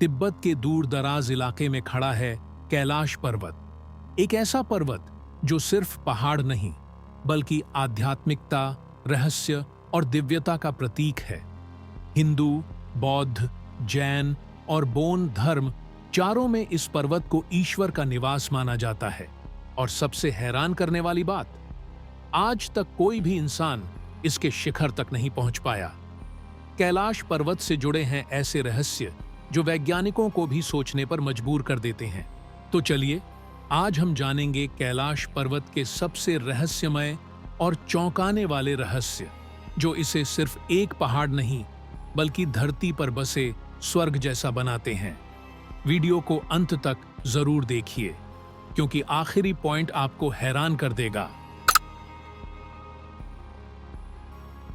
तिब्बत के दूर दराज इलाके में खड़ा है कैलाश पर्वत, एक ऐसा पर्वत जो सिर्फ पहाड़ नहीं बल्कि आध्यात्मिकता, रहस्य और दिव्यता का प्रतीक है। हिंदू, बौद्ध, जैन और बोन धर्म चारों में इस पर्वत को ईश्वर का निवास माना जाता है। और सबसे हैरान करने वाली बात, आज तक कोई भी इंसान इसके शिखर तक नहीं पहुंच पाया। कैलाश पर्वत से जुड़े हैं ऐसे रहस्य जो वैज्ञानिकों को भी सोचने पर मजबूर कर देते हैं। तो चलिए आज हम जानेंगे कैलाश पर्वत के सबसे रहस्यमय और चौंकाने वाले रहस्य, जो इसे सिर्फ एक पहाड़ नहीं बल्कि धरती पर बसे स्वर्ग जैसा बनाते हैं। वीडियो को अंत तक जरूर देखिए, क्योंकि आखिरी पॉइंट आपको हैरान कर देगा।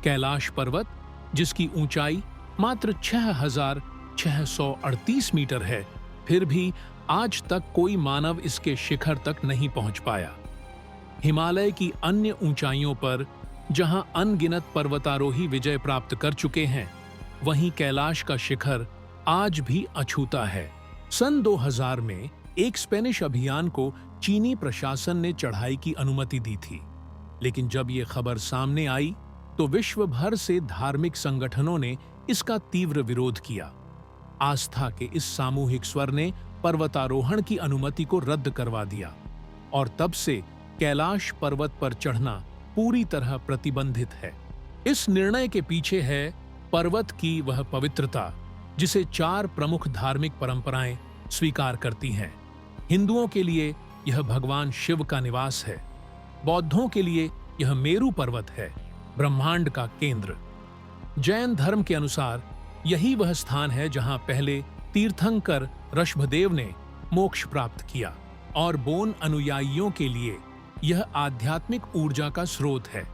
कैलाश पर्वत, जिसकी ऊंचाई मात्र 6,638 मीटर है, फिर भी आज तक कोई मानव इसके शिखर तक नहीं पहुंच पाया। हिमालय की अन्य ऊंचाइयों पर जहां अनगिनत पर्वतारोही विजय प्राप्त कर चुके हैं, वहीं कैलाश का शिखर आज भी अछूता है। सन 2000 में एक स्पेनिश अभियान को चीनी प्रशासन ने चढ़ाई की अनुमति दी थी, लेकिन जब ये खबर सामने आई तो विश्व भर से धार्मिक संगठनों ने इसका तीव्र विरोध किया। आस्था के इस सामूहिक स्वर ने पर्वतारोहण की अनुमति को रद्द करवा दिया और तब से कैलाश पर्वत पर चढ़ना पूरी तरह प्रतिबंधित है। इस निर्णय के पीछे है पर्वत की वह पवित्रता जिसे 4 प्रमुख धार्मिक परंपराएं स्वीकार करती हैं। हिंदुओं के लिए यह भगवान शिव का निवास है, बौद्धों के लिए यह मेरु पर्वत है, ब्रह्मांड का केंद्र। जैन धर्म के अनुसार यही वह स्थान है जहां पहले तीर्थंकर ऋषभदेव ने मोक्ष प्राप्त किया, और बोन अनुयायियों के लिए यह आध्यात्मिक ऊर्जा का स्रोत है।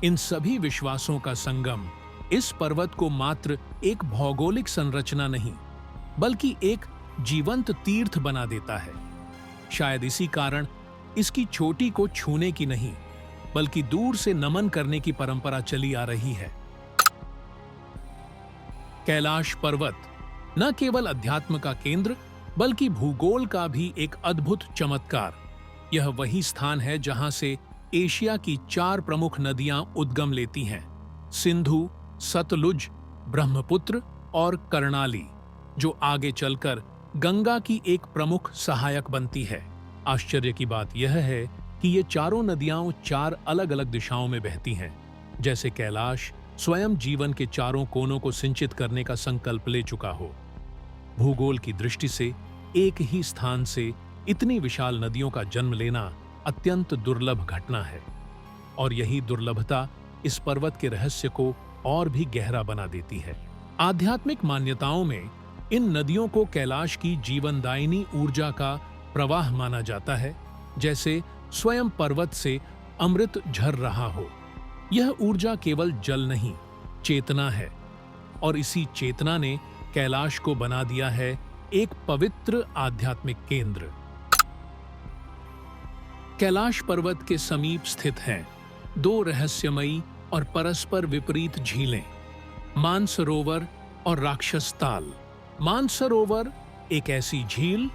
इन सभी विश्वासों का संगम इस पर्वत को मात्र एक भौगोलिक संरचना नहीं बल्कि एक जीवंत तीर्थ बना देता है। शायद इसी कारण इसकी चोटी को छूने की नहीं बल्कि दूर से नमन करने की परंपरा चली आ रही है। कैलाश पर्वत न केवल अध्यात्म का केंद्र बल्कि भूगोल का भी एक अद्भुत चमत्कार। यह वही स्थान है जहां से एशिया की 4 प्रमुख नदियां उद्गम लेती हैं, सिंधु, सतलुज, ब्रह्मपुत्र और कर्णाली, जो आगे चलकर गंगा की एक प्रमुख सहायक बनती है। आश्चर्य की बात यह है कि ये चारों नदियां 4 अलग-अलग दिशाओं में बहती हैं, जैसे कैलाश स्वयं जीवन के चारों कोनों को सिंचित करने का संकल्प ले चुका हो। भूगोल की दृष्टि से एक ही स्थान से इतनी विशाल नदियों का जन्म लेना अत्यंत दुर्लभ घटना है, और यही दुर्लभता इस पर्वत के रहस्य को और भी गहरा बना देती है। आध्यात्मिक मान्यताओं में इन नदियों को कैलाश की जीवनदायिनी ऊर्जा का प्रवाह माना जाता है, जैसे स्वयं पर्वत से अमृत झर रहा हो। यह ऊर्जा केवल जल नहीं, चेतना है, और इसी चेतना ने कैलाश को बना दिया है एक पवित्र आध्यात्मिक केंद्र। कैलाश पर्वत के समीप स्थित हैं 2 रहस्यमयी और परस्पर विपरीत झीलें, मानसरोवर और राक्षस ताल। मानसरोवर एक ऐसी झील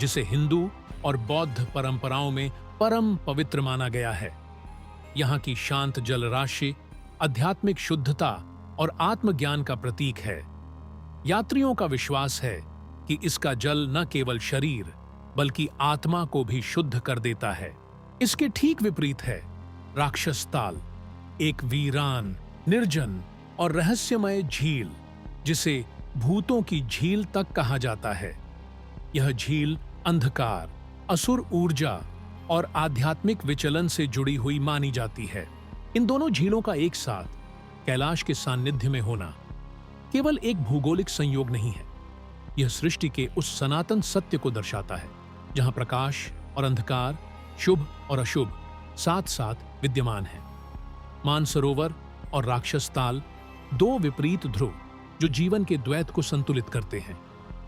जिसे हिंदू और बौद्ध परंपराओं में परम पवित्र माना गया है। यहाँ की शांत जल राशि आध्यात्मिक शुद्धता और आत्मज्ञान का प्रतीक है। यात्रियों का विश्वास है कि इसका जल न केवल शरीर बल्कि आत्मा को भी शुद्ध कर देता है। इसके ठीक विपरीत है राक्षस ताल, एक वीरान, निर्जन और रहस्यमय झील जिसे भूतों की झील तक कहा जाता है। यह झील अंधकार, असुर ऊर्जा और आध्यात्मिक विचलन से जुड़ी हुई मानी जाती है। इन दोनों झीलों का एक साथ कैलाश के सानिध्य में होना केवल एक भौगोलिक संयोग नहीं है, यह सृष्टि के उस सनातन सत्य को दर्शाता है जहां प्रकाश और अंधकार, शुभ और अशुभ साथ साथ विद्यमान हैं। मानसरोवर और राक्षस ताल 2 विपरीत ध्रुव जो जीवन के द्वैत को संतुलित करते हैं,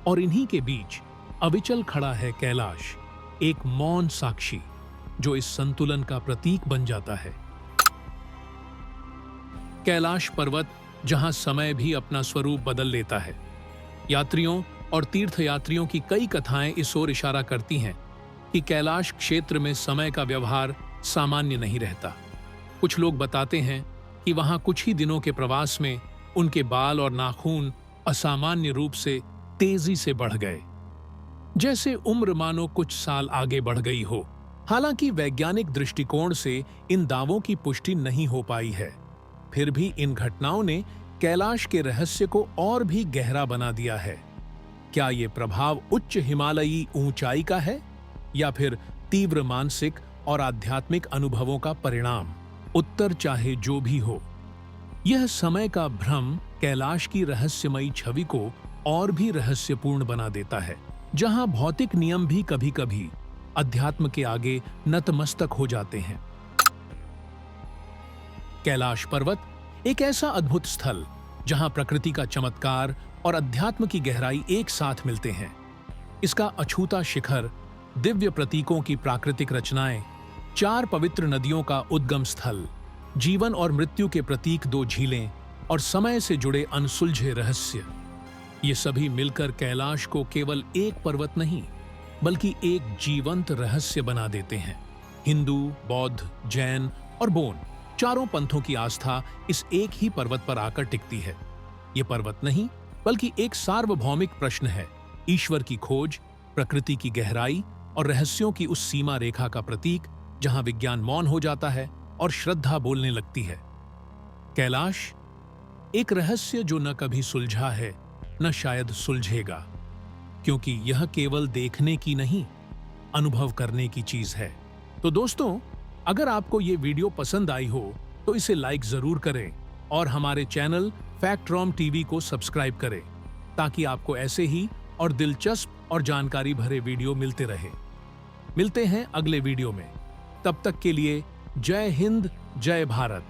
और इन्हीं के बीच अविचल खड़ा है कैलाश, एक मौन साक्षी जो इस संतुलन का प्रतीक बन जाता है। कैलाश पर्वत जहां समय भी अपना स्वरूप बदल लेता है। यात्रियों, और तीर्थयात्रियों की कई कथाएं इस ओर इशारा करती हैं कि कैलाश क्षेत्र में समय का व्यवहार सामान्य नहीं रहता। कुछ लोग बताते हैं कि वहां कुछ ही दिनों के प्रवास में उनके बाल और नाखून असामान्य रूप से तेजी से बढ़ गए, जैसे उम्र मानो कुछ साल आगे बढ़ गई हो। हालांकि वैज्ञानिक दृष्टिकोण से इन दावों की पुष्टि नहीं हो पाई है, फिर भी इन घटनाओं ने कैलाश के रहस्य को और भी गहरा बना दिया है। क्या ये प्रभाव उच्च हिमालयी ऊंचाई का है या फिर तीव्र मानसिक और आध्यात्मिक अनुभवों का परिणाम? उत्तर चाहे जो भी हो, यह समय का भ्रम कैलाश की रहस्यमयी छवि को और भी रहस्यपूर्ण बना देता है, जहां भौतिक नियम भी कभी-कभी अध्यात्म के आगे नतमस्तक हो जाते हैं। कैलाश पर्वत एक ऐसा अद्भुत स्थल जहां प्रकृति का चमत्कार और अध्यात्म की गहराई एक साथ मिलते हैं। इसका अछूता शिखर, दिव्य प्रतीकों की प्राकृतिक रचनाएं, 4 पवित्र नदियों का उद्गम स्थल, जीवन और मृत्यु के प्रतीक 2 झीलें और समय से जुड़े अनसुलझे रहस्य, ये सभी मिलकर कैलाश को केवल एक पर्वत नहीं बल्कि एक जीवंत रहस्य बना देते हैं। हिंदू, बौद्ध, जैन और बोन चारों पंथों की आस्था इस एक ही पर्वत पर आकर टिकती है। ये पर्वत नहीं बल्कि एक सार्वभौमिक प्रश्न है, ईश्वर की खोज, प्रकृति की गहराई और रहस्यों की उस सीमा रेखा का प्रतीक जहां विज्ञान मौन हो जाता है और श्रद्धा बोलने लगती है। कैलाश एक रहस्य जो न कभी सुलझा है न शायद सुलझेगा, क्योंकि यह केवल देखने की नहीं, अनुभव करने की चीज है। तो दोस्तों, अगर आपको ये वीडियो पसंद आई हो तो इसे लाइक जरूर करें और हमारे चैनल फैक्टरॉम टीवी को सब्सक्राइब करें, ताकि आपको ऐसे ही और दिलचस्प और जानकारी भरे वीडियो मिलते रहे। मिलते हैं अगले वीडियो में, तब तक के लिए जय हिंद, जय भारत।